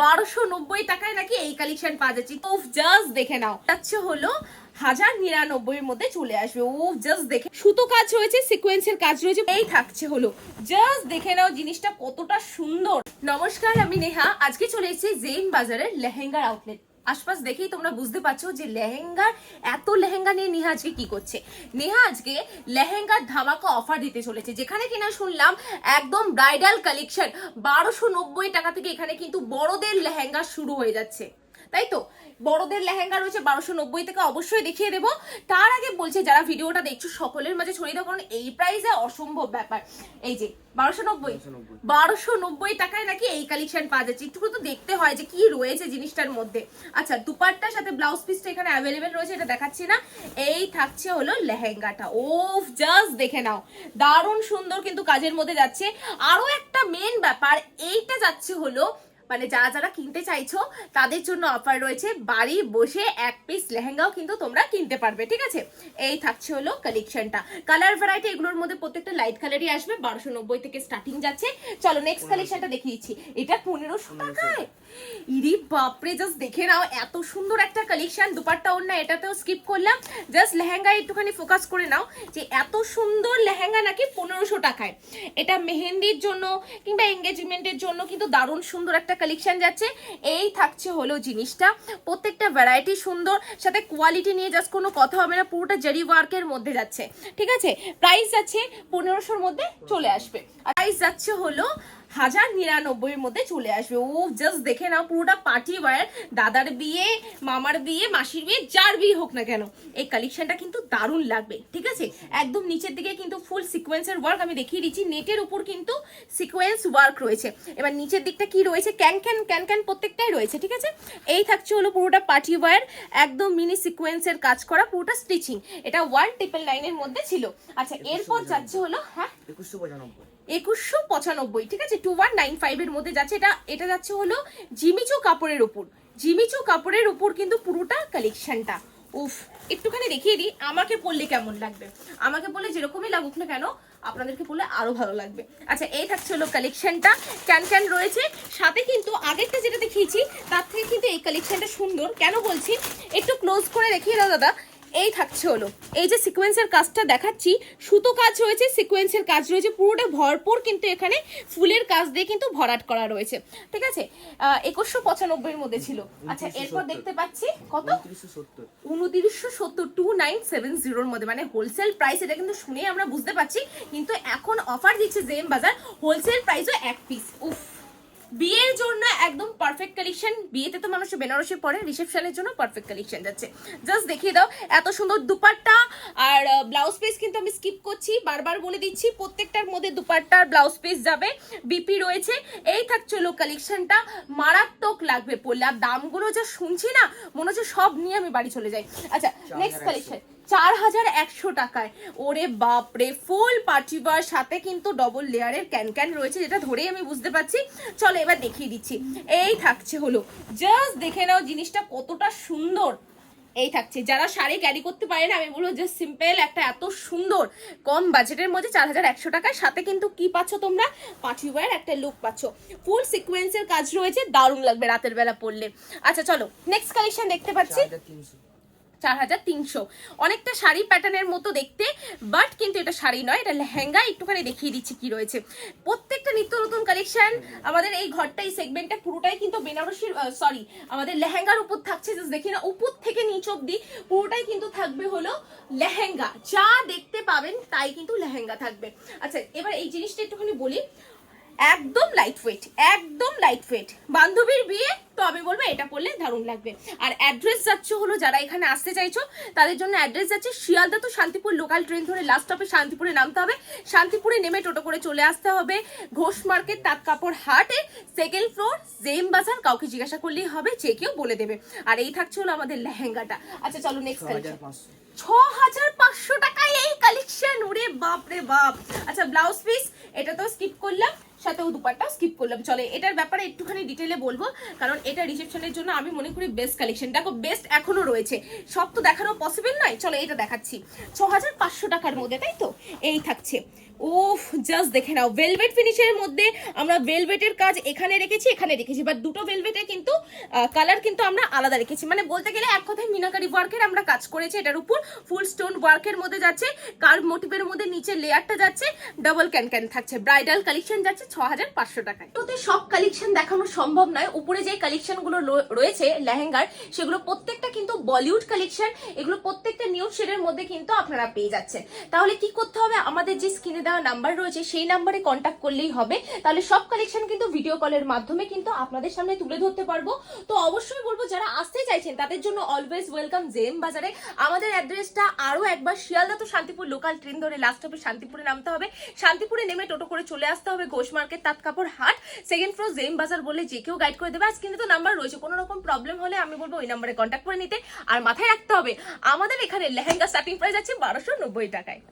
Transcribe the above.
1290 টাকায় নাকি এই কালেকশন পাওয়া যাচ্ছে। তো জাস্ট দেখে নাও, যাচ্ছে হলো 1099 এর মধ্যে চলে আসবে। ও জাস্ট দেখে, সুতো কাজ রয়েছে, সিকোয়েন্সের কাজ রয়েছে, এই থাকছে হলো। জাস্ট দেখে নাও জিনিসটা কতটা সুন্দর। নমস্কার, আমি নেহা। আজকে চলে এসেছি জেইন বাজারের লেহেঙ্গার আউটলেট। আশপাশ দেখেই তোমরা বুঝতে পারছো যে লেহেঙ্গার এত লেহেঙ্গা নিয়ে নেহা আজকে কি করছে। নেহা আজকে লেহেঙ্গার ধামাকা অফার দিতে চলেছে, যেখানে কিনা শুনলাম একদম ব্রাইডাল কালেকশন 1290 টাকা থেকে এখানে কিন্তু বড়দের লেহেঙ্গা শুরু হয়ে যাচ্ছে। তাই তো, বড়দের লেহেঙ্গা রয়েছে 1290 থেকে, অবশ্যই দেখিয়ে দেবো। তার আগে বলছে যারা ভিডিওটা দেখছো সকলের মাঝে ছড়িয়ে দাও, কারণ এই প্রাইসে অসম্ভব ব্যাপার। এই যে 1290 টাকায় নাকি এই কালেকশন পাওয়া যাচ্ছে। একটু তো দেখতে হয় যে কি রয়েছে জিনিসটার মধ্যে। আচ্ছা, দুপাট্টার সাথে ব্লাউজ পিসটা এখানে অ্যাভেলেবেল রয়েছে, এটা দেখাচ্ছি না। এই থাকছে হলো লেহেঙ্গাটা। ও জাস্ট দেখে নাও, দারুণ সুন্দর কিন্তু কাজের মধ্যে যাচ্ছে। আরো একটা মেন ব্যাপার, এইটা যাচ্ছে হলো মানে যারা যারা কিনতে চাইছো তাদের জন্য অফার রয়েছে, বাড়ি বসে এক পিস লেহেঙ্গাও কিন্তু তোমরা কিনতে পারবে। ঠিক আছে, এই থাকছে হলো কালেকশনটা। কালার ভ্যারাইটি এগুলোর মধ্যে প্রত্যেকটা লাইট কালারই আসবে। 1290 থেকে স্টার্টিং যাচ্ছে। চলো নেক্সট কালেকশনটা দেখিয়ে দিচ্ছি। এটা 1500 টাকায়। ইরি বাপরে, জাস্ট দেখে নাও এত সুন্দর একটা কালেকশন। দুপাট্টা ওড়না এটাতেও স্কিপ করলাম, জাস্ট লেহেঙ্গা একটুখানি ফোকাস করে নাও যে এত সুন্দর লেহেঙ্গা নাকি 1500 টাকায়। এটা মেহেন্দির জন্য কিংবা এঙ্গেজমেন্টের জন্য কিন্তু দারুণ সুন্দর একটা কালেকশন যাচ্ছে। এই থাকছে হলো জিনিসটা, প্রত্যেকটা ভ্যারাইটি সুন্দর, সাথে কোয়ালিটি নিয়ে জাস্ট কোনো কথা হবে না, পুরোটা জারি ওয়ার্কের মধ্যে যাচ্ছে। ঠিক আছে, প্রাইস যাচ্ছে 1500-র মধ্যে চলে আসবে। আর প্রাইস যাচ্ছে হলো 1099 এর মধ্যে চলে আসবে। ও জাস্ট দেখে নাও, পুরোটা পার্টি ওয়্যার, দাদার বিয়ে, মামার বিয়ে, মাসির বিয়ে, যার বিয়ে হোক না কেন এই কালেকশনটা কিন্তু দারুণ লাগবে। ঠিক আছে, একদম নিচের দিকে কিন্তু ফুল সিকোয়েন্সের ওয়ার্ক আমি দেখিয়ে দিচ্ছি। নেটের উপর কিন্তু সিকোয়েন্স ওয়ার্ক রয়েছে। এবার নিচের দিকটা কি রয়েছে, ক্যান ক্যান প্রত্যেকটাই রয়েছে। ঠিক আছে, এই থাকছে হলো পুরোটা পার্টি ওয়্যার, একদম মিনি সিকোয়েন্সের কাজ করা, পুরোটা স্টিচিং। এটা 1999 এর মধ্যে ছিল। আচ্ছা, এরপর যাচ্ছে হলো 2195। ঠিক আছে, 2195 এর মধ্যে যাচ্ছে। এটা যাচ্ছে হলো জিমিচু কাপড়ের উপর। জিমিচু কাপড়ের উপর কিন্তু পুরোটা কালেকশনটা। উফ, একটুখানি দেখিয়ে দিই আমাকে পরলে কেমন লাগবে। আমাকে পরলে যেরকমই লাগুক না কেন, আপনাদেরকে পরলে আরো ভালো লাগবে। আচ্ছা, এই থাকছে হলো কালেকশনটা, ক্যান রয়েছে সাথে। কিন্তু আগেরটা যেটা দেখিয়েছি তার থেকে কিন্তু এই কালেকশনটা সুন্দর। কেন বলছি, একটু ক্লোজ করে দেখিয়ে দাও দাদা। এই থাকছে হলো, এই যে সিকোয়েন্সের কাজটা দেখাচ্ছি, সুতো কাজ রয়েছে, সিকোয়েন্সের কাজ রয়েছে, পুরোটা ভরপুর কিন্তু এখানে ফুলের কাজ দিয়ে কিন্তু ভরাট করা রয়েছে। ঠিক আছে, 2195 এর মধ্যে ছিল। আচ্ছা, এরপর দেখতে পাচ্ছি কত, 2970, 2970 এর মধ্যে, মানে হোলসেল প্রাইস। এটা কিন্তু শুনে আমরা বুঝতে পারছি, কিন্তু এখন অফার দিচ্ছে জেম বাজার, হোলসেল প্রাইসও এক পিস। উফ, বিয়ের জন্য একদম পারফেক্ট কালেকশন। বিয়েতে তো মানুষ বেনারসি পরে, রিসেপশনের জন্য পারফেক্ট কালেকশন যাচ্ছে। জাস্ট দেখিয়ে দাও এত সুন্দর দুপাট্টা আর ব্লাউজ পিস কিন্তু আমি স্কিপ করছি, বারবার বলে দিচ্ছি প্রত্যেকটার মধ্যে দুপাট্টা আর ব্লাউজ পিস যাবে, বিপি রয়েছে। এই থাকছিল কালেকশনটা, মারাত্মক লাগবে পড়লে। আর দামগুলো যা শুনছি না, মনে হচ্ছে সব নিয়ে আমি বাড়ি চলে যাই। আচ্ছা, নেক্সট কালেকশন 4100 টাকায়। ওরে বাপরে, ফুল পার্টিবার সাথে কিন্তু ডবল লেয়ারের ক্যান রয়েছে, যেটা ধরেই আমি বুঝতে পারছি। চলো এবার দেখিয়ে দিচ্ছি। এই থাকছে হলো, জাস্ট দেখে নাও জিনিসটা কতটা সুন্দর। এই থাকছে, যারা শাড়ি ক্যারি করতে পারে না, আমি বলবো জাস্ট সিম্পল একটা এত সুন্দর কম বাজেটের মধ্যে 4100 টাকায় সাথে কিন্তু কি পাচ্ছ তোমরা, পার্টিওয়্যার একটা লুক পাচ্ছ। ফুল সিকোয়েন্সের কাজ রয়েছে, দারুণ লাগবে রাতের বেলা পরলে। আচ্ছা চলো নেক্সট কালেকশন দেখতে পাচ্ছি। 4300, অনেকটা শাড়ি প্যাটার্নের মতো দেখতে, বাট কিন্তু এটা শাড়ি নয়, এটা লেহেঙ্গা। একটুখানি দেখিয়ে দিচ্ছি কি রয়েছে। প্রত্যেকটা নিত্য নতুন কালেকশন। আমাদের এই ঘরটা, এই সেগমেন্টটা পুরোটাই কিন্তু বেনারসির, সরি আমাদের লেহেঙ্গার উপর থাকছে। জাস্ট দেখি না, উপর থেকে নিচ অব্দি পুরোটাই কিন্তু থাকবে হলো লেহেঙ্গা। যা দেখতে পাবেন তাই কিন্তু লেহেঙ্গা থাকবে। আচ্ছা, এবার এই জিনিসটা একটুখানি বলি, একদম লাইট ওয়েট, একদম লাইট ওয়েট। বান্ধবীর বিয়ে তো আমি বলবো এটা পরলে দারুণ লাগবে। আর অ্যাড্রেস যাচ্ছে হলো, যারা এখানে আসতে চাইছো তাদের জন্য অ্যাড্রেস যাচ্ছে Sealdah to Shantipur local train ধরে লাস্ট স্টপে শান্তিপুরে নামতে হবে। শান্তিপুরে নেমে টোটো করে চলে আসতে হবে ঘোষ মার্কেট, তাঁত কাপড় হাটে, সেকেন্ড ফ্লোর, জেম বাজার। কাউকে জিজ্ঞাসা করলেই হবে, যে কেউ বলে দেবে। আর এই থাকছে হলো আমাদের লেহেঙ্গাটা। আচ্ছা চলো নেক্সট কালেকশন। 6500 টাকায় এই কালেকশন, ওরে বাপ রে বাপ। আচ্ছা, ব্লাউজ পিস এটা তো স্কিপ করলাম, সাথেও দুপাট্টা স্কিপ করলাম। চলে এটার ব্যাপারে একটুখানি ডিটেলে বলবো, কারণ এটা রিসেপশনের জন্য আমি মনে করি বেস্ট কালেকশন। দেখো বেস্ট এখনো রয়েছে, সব তো দেখানো পসিবল নয়। চলো এটা দেখাচ্ছি 6500 টাকার মধ্যে, তাই তো এই থাকছে। উফ জাস্ট দেখে নাও, ভেলভেট ফিনিশের মধ্যে আমরা ভেলভেটের কাজ এখানে রেখেছি, বাট দুটো ভেলভেটে কিন্তু কালার কিন্তু আমরা আলাদা রেখেছি। মানে বলতে গেলে এক কথায় মিনাকারি ওয়ার্কের আমরা কাজ করেছি। এটার উপর ফুল স্টোন ওয়ার্কের মধ্যে যাচ্ছে, কার্ভ মোটিভের মধ্যে নিচে লেয়ারটা যাচ্ছে, ডাবল ক্যান থাকছে। ব্রাইডাল কালেকশন যাচ্ছে 6500 টাকায়। তো সব কালেকশন দেখানো সম্ভব নয়। উপরে যে কালেকশন গুলো রয়েছে লেহেঙ্গার, সেগুলো প্রত্যেকটা কিন্তু বলিউড কালেকশন। এগুলো প্রত্যেকটা নিউড শেডের মধ্যে কিন্তু আপনারা পেয়ে যাচ্ছেন। তাহলে কি করতে হবে, আমাদের যে স্ক্রিনে দেওয়া নাম্বার রয়েছে সেই নাম্বারে কন্ট্যাক্ট করলেই হবে। তাহলে সব কালেকশন কিন্তু ভিডিও কলের মাধ্যমে কিন্তু আপনাদের সামনে তুলে ধরতে পারবো। তো অবশ্যই বলবো যারা আসতে চাইছেন তাদের জন্য অলওয়েজ ওয়েলকাম জেএম বাজারে। আমাদের অ্যাড্রেসটা আরো একবার, শিয়ালদা তো শান্তিপুর লোকাল ট্রেন ধরে লাস্ট স্টপে শান্তিপুরে নামতে হবে। শান্তিপুরে নেমে টোটো করে চলে আসতে হবে ঘোষ মার্কেট, তাঁত কাপড় হাট, সেকেন্ড ফ্লোর, জেএম বাজার বলে যে কেউ গাইড করে দেবে। আজকে কিন্তু নাম্বার রয়েছে, কোনো রকম প্রবলেম হলে আমি বলবো ওই নাম্বারে কন্ট্যাক্ট করে নিতে। আর মাথায় রাখতে হবে আমাদের এখানে লেহেঙ্গা স্টার্টিং প্রাইস আছে 1290 টাকায়।